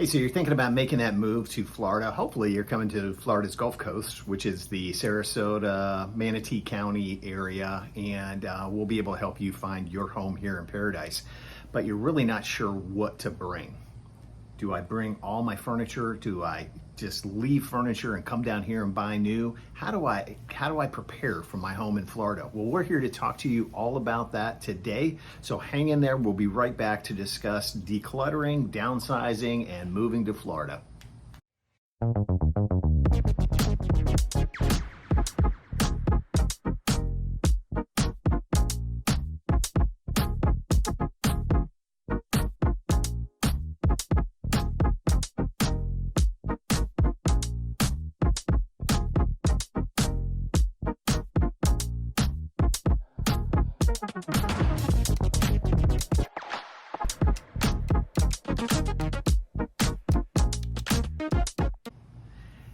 Hey, so you're thinking about making that move to Florida. Hopefully you're coming to Florida's Gulf Coast, which is the Sarasota, Manatee County area, and we'll be able to help you find your home here in Paradise. But you're really not sure what to bring. Do I bring all my furniture? Do I just leave furniture and come down here and buy new? How do I prepare for my home in Florida? Well, we're here to talk to you all about that today. So hang in there. We'll be right back to discuss decluttering, downsizing, and moving to Florida.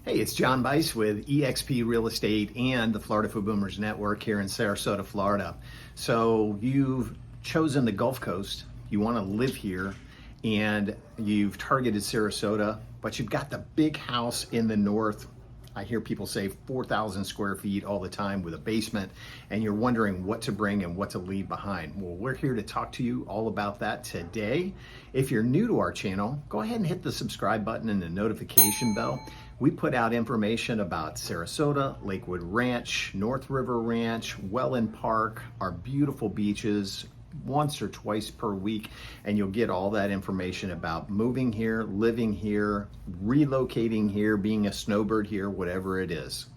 Hey, it's Jon Buice with eXp Real Estate and the Florida Food Boomers Network here in Sarasota, Florida. So you've chosen the Gulf Coast, you want to live here, and you've targeted Sarasota, but you've got the big house in the north. I hear people say 4,000 square feet all the time with a basement, and you're wondering what to bring and what to leave behind. Well, we're here to talk to you all about that today. If you're new to our channel, go ahead and hit the subscribe button and the notification bell. We put out information about Sarasota, Lakewood Ranch, North River Ranch, Welland Park, our beautiful beaches, once or twice per week, and you'll get all that information about moving here, living here, relocating here, being a snowbird here, whatever it is.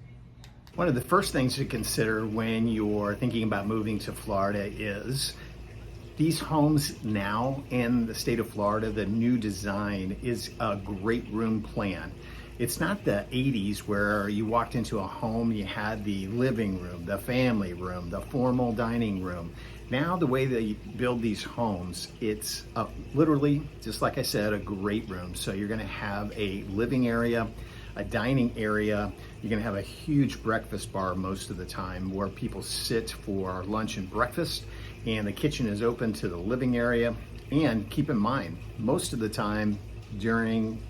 One of the first things to consider when you're thinking about moving to Florida is these homes now in the state of Florida, the new design is a great room plan. It's not the 80s where you walked into a home, you had the living room, the family room, the formal dining room. Now the way they build these homes, it's literally, just like I said, a great room. So you're gonna have a living area, a dining area, you're gonna have a huge breakfast bar most of the time where people sit for lunch and breakfast, and the kitchen is open to the living area. And keep in mind, most of the time during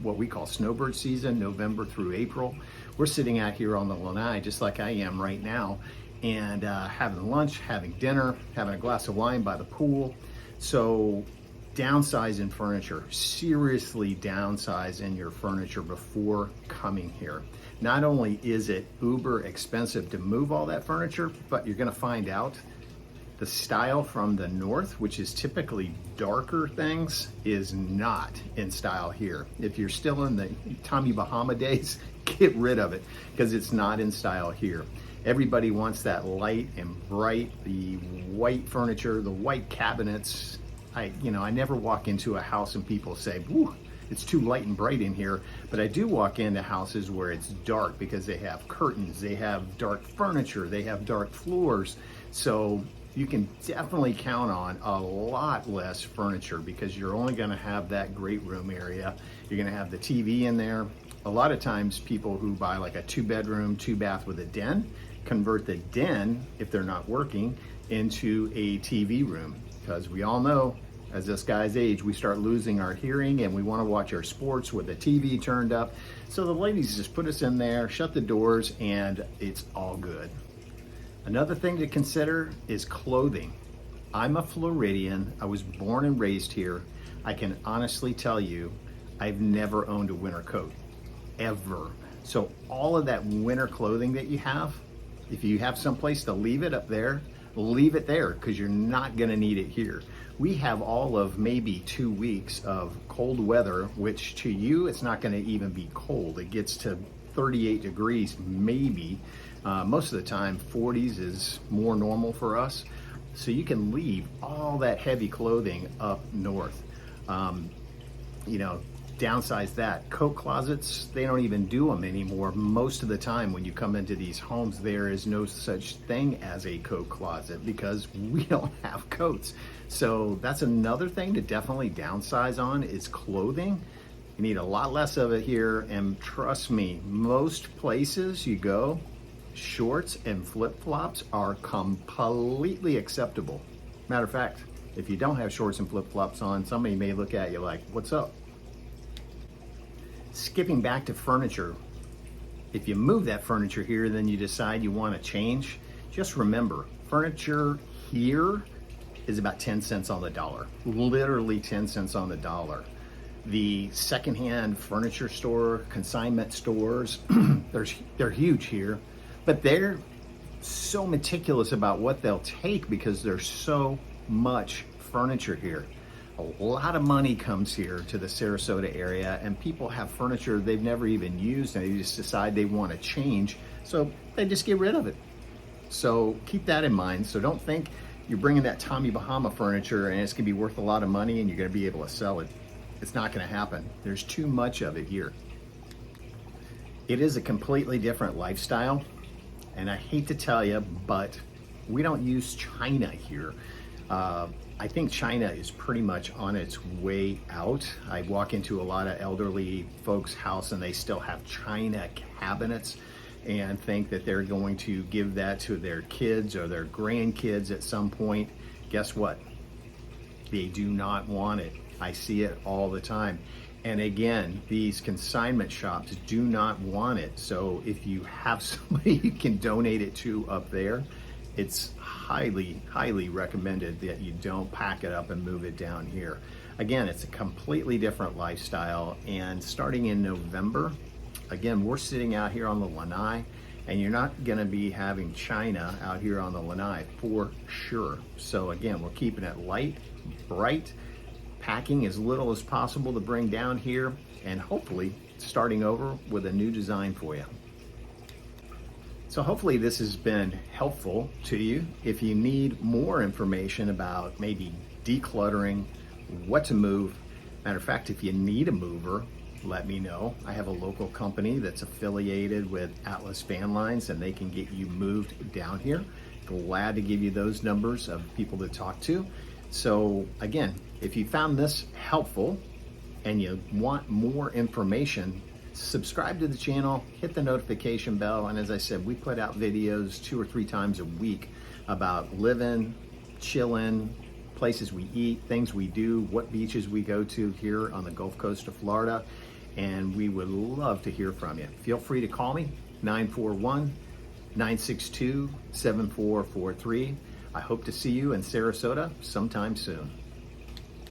what we call snowbird season, November through April, we're sitting out here on the lanai just like I am right now, and having lunch, having dinner, having a glass of wine by the pool. So downsize in furniture, seriously downsize in your furniture before coming here. Not only is it uber expensive to move all that furniture, but you're gonna find out the style from the north, which is typically darker things, is not in style here. If you're still in the Tommy Bahama days, get rid of it because it's not in style here. Everybody wants that light and bright, the white furniture, the white cabinets. I never walk into a house and people say, "Woo, it's too light and bright in here," but I do walk into houses where it's dark because they have curtains, they have dark furniture, they have dark floors. So you can definitely count on a lot less furniture because you're only gonna have that great room area. You're gonna have the TV in there. A lot of times people who buy like a 2-bedroom, 2-bath with a den, convert the den, if they're not working, into a TV room. Because we all know, as this guy's age, we start losing our hearing and we wanna watch our sports with the TV turned up. So the ladies just put us in there, shut the doors, and it's all good. Another thing to consider is clothing. I'm a Floridian. I was born and raised here. I can honestly tell you, I've never owned a winter coat, ever. So all of that winter clothing that you have, if you have someplace to leave it up there, leave it there because you're not gonna need it here. We have all of maybe 2 weeks of cold weather, which to you, it's not gonna even be cold. It gets to 38 degrees, maybe. Most of the time, 40s is more normal for us. So you can leave all that heavy clothing up north. Downsize that. Coat closets, they don't even do them anymore. Most of the time when you come into these homes, there is no such thing as a coat closet because we don't have coats. So that's another thing to definitely downsize on is clothing. You need a lot less of it here, and trust me, most places you go, shorts and flip-flops are completely acceptable. Matter of fact, if you don't have shorts and flip-flops on, somebody may look at you like, "What's up?" skipping back to furniture, if you move that furniture here, then you decide you want to change, just remember, furniture here is about 10 cents on the dollar, literally 10 cents on the dollar. The secondhand furniture store, consignment stores, they're huge here, but they're so meticulous about what they'll take because there's so much furniture here. A lot of money comes here to the Sarasota area, and people have furniture they've never even used, and they just decide they want to change, so they just get rid of it. So keep that in mind. So don't think you're bringing that Tommy Bahama furniture and it's going to be worth a lot of money and you're going to be able to sell it. It's not going to happen. There's too much of it here. It is a completely different lifestyle, and I hate to tell you, but we don't use China here. I think China is pretty much on its way out. I walk into a lot of elderly folks' house and they still have China cabinets and think that they're going to give that to their kids or their grandkids at some point. Guess what? They do not want it. I see it all the time. And again, these consignment shops do not want it. So if you have somebody you can donate it to up there, it's highly, highly recommended that you don't pack it up and move it down here. Again, it's a completely different lifestyle, and starting in November, again, we're sitting out here on the lanai, and you're not gonna be having China out here on the lanai for sure. So again, we're keeping it light, bright, packing as little as possible to bring down here, and hopefully starting over with a new design for you. So hopefully this has been helpful to you. If you need more information about maybe decluttering, what to move, matter of fact, if you need a mover, let me know. I have a local company that's affiliated with Atlas Van Lines, and they can get you moved down here. Glad to give you those numbers of people to talk to. So again, if you found this helpful and you want more information, subscribe to the channel, hit the notification bell, and as I said, we put out videos 2 or 3 times a week about living, chilling, places we eat, things we do, what beaches we go to here on the Gulf Coast of Florida, and we would love to hear from you. Feel free to call me, 941-962-7443. I hope to see you in Sarasota sometime soon.